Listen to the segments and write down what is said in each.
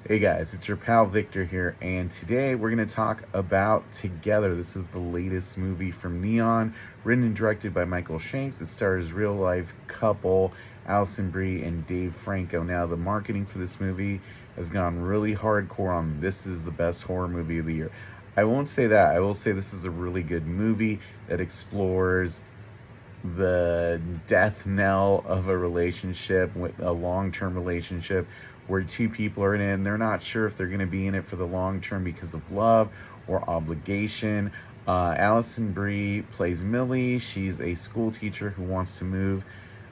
Hey guys, it's your pal Victor here, and today we're going to talk about Together. This is the latest movie from Neon, written and directed by Michael Shanks. It stars real life couple Alison Brie and Dave Franco. Now, the marketing for this movie has gone really hardcore on this is the best horror movie of the year. I won't say that. I will say this is a really good movie that explores the death knell of a relationship, with a long-term relationship where two people are in it and they're not sure if they're going to be in it for the long term because of love or obligation. Alison Brie plays Millie. She's a school teacher who wants to move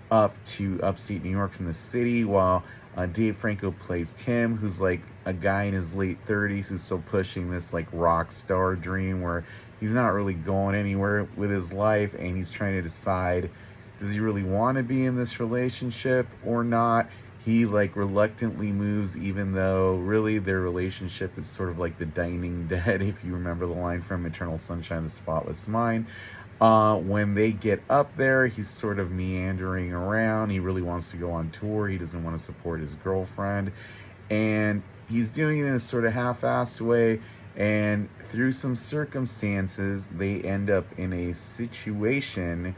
up to upstate New York from the city, while Dave Franco plays Tim, who's like a guy in his late 30s who's still pushing this like rock star dream where he's not really going anywhere with his life, and he's trying to decide, does he really want to be in this relationship or not. He like reluctantly moves, even though really their relationship is sort of like the dying dead, if you remember the line from Eternal Sunshine of the Spotless Mind. When they get up there, he's sort of meandering around. He really wants to go on tour. He doesn't want to support his girlfriend. And he's doing it in a sort of half-assed way. And through some circumstances, they end up in a situation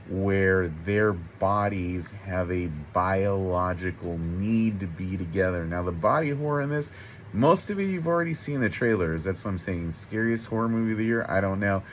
where their bodies have a biological need to be together. Now, the body horror in this, most of it you've already seen the trailers. That's what I'm saying. Scariest horror movie of the year? I don't know.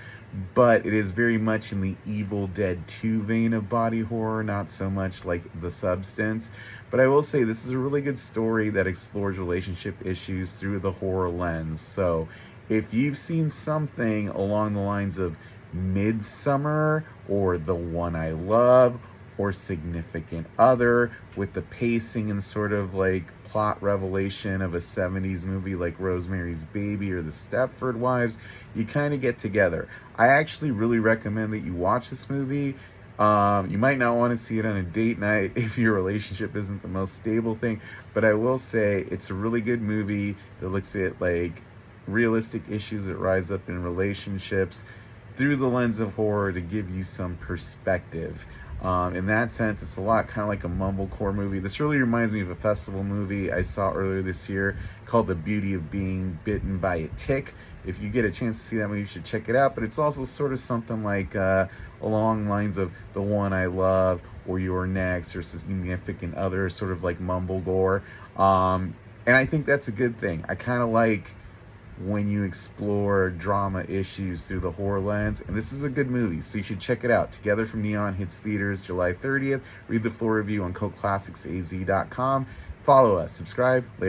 But it is very much in the Evil Dead 2 vein of body horror, not so much like The Substance. But I will say this is a really good story that explores relationship issues through the horror lens. So if you've seen something along the lines of Midsummer or The One I Love or Significant Other, with the pacing and sort of like plot revelation of a 70s movie like Rosemary's Baby or The Stepford Wives, you kind of get together. I actually really recommend that you watch this movie. You might not want to see it on a date night if your relationship isn't the most stable thing, but I will say it's a really good movie that looks at like realistic issues that rise up in relationships through the lens of horror to give you some perspective. In that sense, it's a lot kind of like a mumblecore movie. This really reminds me of a festival movie I saw earlier this year called The Beauty of Being Bitten by a Tick. If you get a chance to see that movie, you should check it out. But it's also sort of something like along lines of The One I Love or You're Next or Significant Other, sort of like mumblegore. And I think that's a good thing. I kind of like when you explore drama issues through the horror lens, and this is a good movie, so you should check it out. Together from Neon hits theaters July 30th. Read the full review on cultclassicsaz.com. Follow us, subscribe. Later.